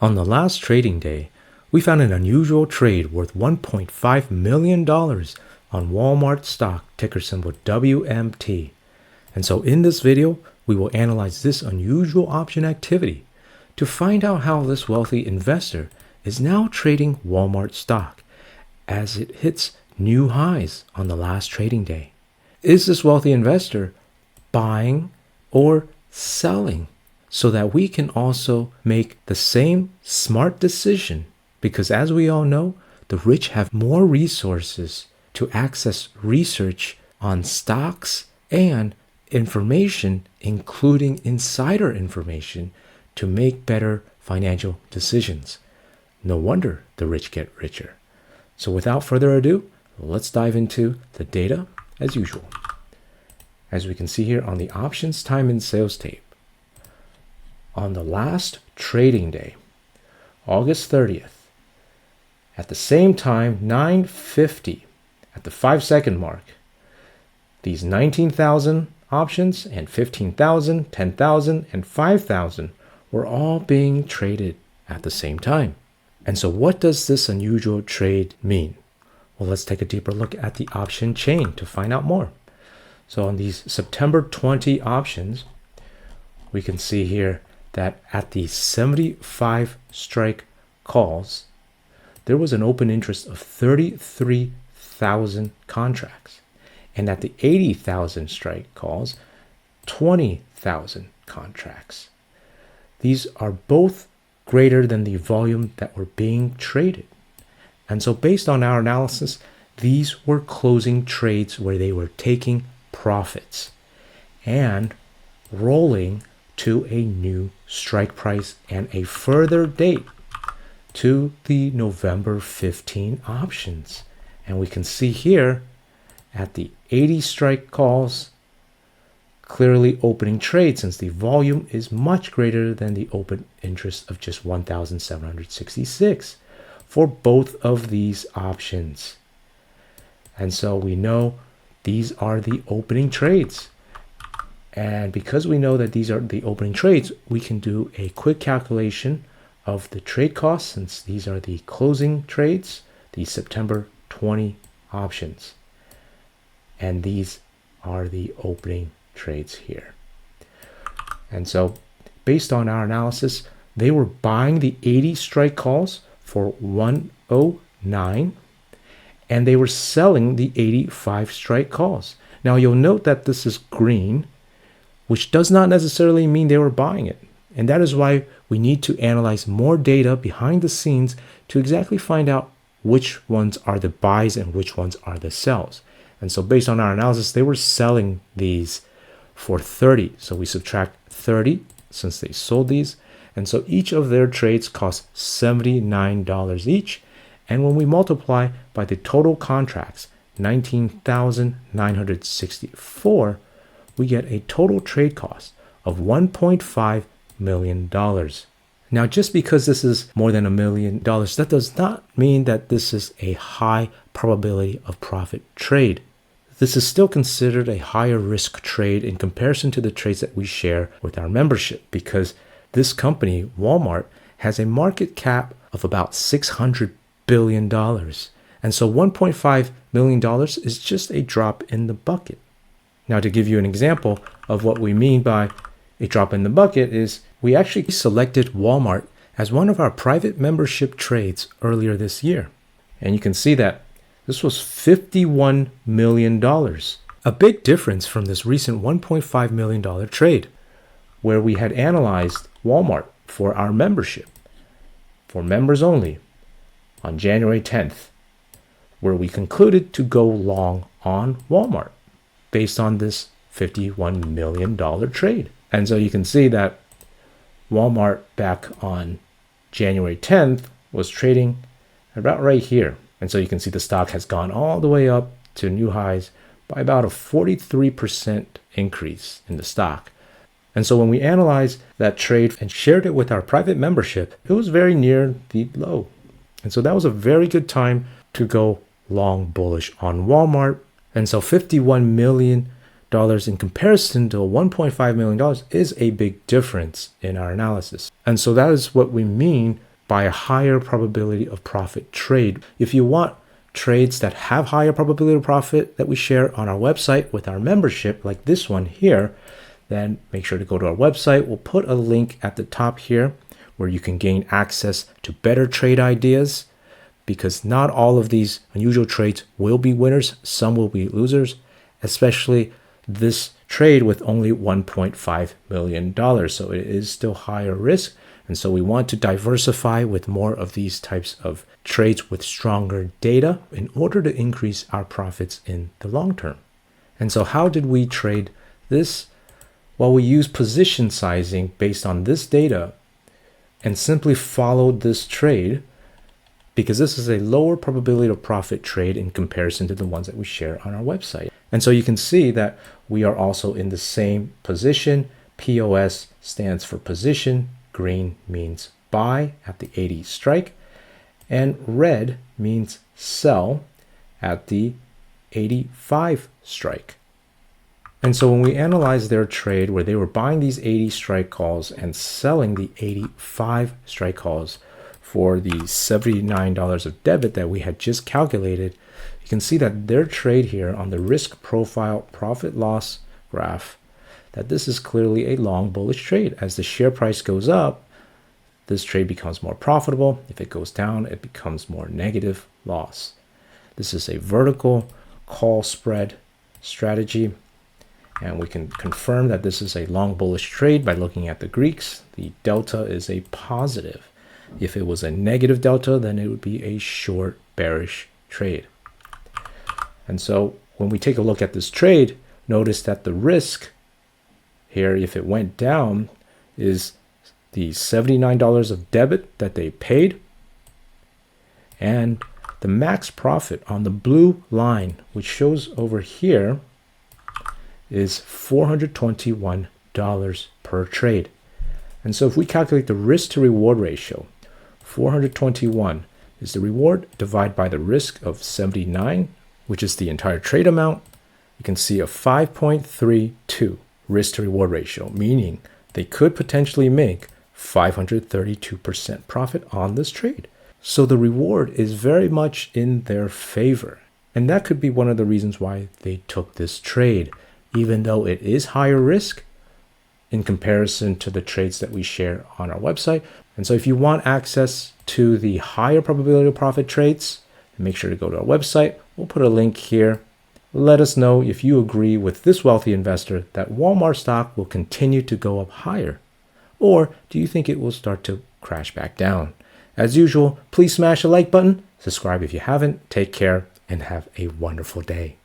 On the last trading day, we found an unusual trade worth $1.5 million on Walmart stock, ticker symbol WMT. And so in this video, we will analyze this unusual option activity to find out how this wealthy investor is now trading Walmart stock as it hits new highs on the last trading day. Is this wealthy investor buying or selling so that we can also make the same smart decision? Because as we all know, the rich have more resources to access research on stocks and information, including insider information, to make better financial decisions. No wonder the rich get richer. So without further ado, let's dive into the data as usual. As we can see here on the options time and sales tape, on the last trading day, August 30th, at the same time, 9:50, at the 5-second mark, these 19,000 options and 15,000, 10,000, and 5,000 were all being traded at the same time. And so what does this unusual trade mean? Well, let's take a deeper look at the option chain to find out more. So on these September 20 options, we can see here that at the 75 strike calls, there was an open interest of 33,000 contracts. And at the 80,000 strike calls, 20,000 contracts. These are both greater than the volume that were being traded. And so based on our analysis, these were closing trades where they were taking profits and rolling to a new strike price and a further date to the November 15 options. And we can see here at the 80 strike calls, clearly opening trade since the volume is much greater than the open interest of just 1,766 for both of these options. And so we know these are the opening trades. And because we know that these are the opening trades, we can do a quick calculation of the trade costs since these are the closing trades, the September 20 options. And these are the opening trades here. And so based on our analysis, they were buying the 80 strike calls for 109 and they were selling the 85 strike calls. Now you'll note that this is green, which does not necessarily mean they were buying it. And that is why we need to analyze more data behind the scenes to exactly find out which ones are the buys and which ones are the sells. And so based on our analysis, they were selling these for 30. So we subtract 30 since they sold these. And so each of their trades cost $79 each. And when we multiply by the total contracts, 19,964, we get a total trade cost of $1.5 million. Now, just because this is more than $1 million, that does not mean that this is a high probability of profit trade. This is still considered a higher risk trade in comparison to the trades that we share with our membership, because this company, Walmart, has a market cap of about $600 billion. And so $1.5 million is just a drop in the bucket. Now, to give you an example of what we mean by a drop in the bucket is we actually selected Walmart as one of our private membership trades earlier this year. And you can see that this was $51 million. A big difference from this recent $1.5 million trade where we had analyzed Walmart for our membership, for members only, on January 10th, where we concluded to go long on Walmart based on this $51 million trade. And so you can see that Walmart back on January 10th was trading about right here. And so you can see the stock has gone all the way up to new highs by about a 43% increase in the stock. And so when we analyzed that trade and shared it with our private membership, it was very near the low. And so that was a very good time to go long bullish on Walmart. And so $51 million in comparison to $1.5 million is a big difference in our analysis. And so that is what we mean by a higher probability of profit trade. If you want trades that have higher probability of profit that we share on our website with our membership, like this one here, then make sure to go to our website. We'll put a link at the top here where you can gain access to better trade ideas, because not all of these unusual trades will be winners. Some will be losers, especially this trade with only $1.5 million. So it is still higher risk. And so we want to diversify with more of these types of trades with stronger data in order to increase our profits in the long term. And so how did we trade this? Well, we use position sizing based on this data and simply followed this trade, because this is a lower probability of profit trade in comparison to the ones that we share on our website. And so you can see that we are also in the same position. POS stands for position, green means buy at the 80 strike, and red means sell at the 85 strike. And so when we analyze their trade where they were buying these 80 strike calls and selling the 85 strike calls for the $79 of debit that we had just calculated, you can see that their trade here on the risk profile profit loss graph, that this is clearly a long bullish trade. As the share price goes up, this trade becomes more profitable. If it goes down, it becomes more negative loss. This is a vertical call spread strategy. And we can confirm that this is a long bullish trade by looking at the Greeks. The delta is a positive. If it was a negative delta, then it would be a short bearish trade. And so when we take a look at this trade, notice that the risk here, if it went down, is the $79 of debit that they paid, and the max profit on the blue line, which shows over here, is $421 per trade. And so if we calculate the risk to reward ratio, 421 is the reward divided by the risk of 79, which is the entire trade amount. You can see a 5.32 risk to reward ratio, meaning they could potentially make 532% profit on this trade. So the reward is very much in their favor. And that could be one of the reasons why they took this trade, even though it is higher risk in comparison to the trades that we share on our website. And so if you want access to the higher probability of profit trades, make sure to go to our website. We'll put a link here. Let us know if you agree with this wealthy investor that Walmart stock will continue to go up higher, or do you think it will start to crash back down? As usual, please smash the like button, subscribe if you haven't, take care, and have a wonderful day.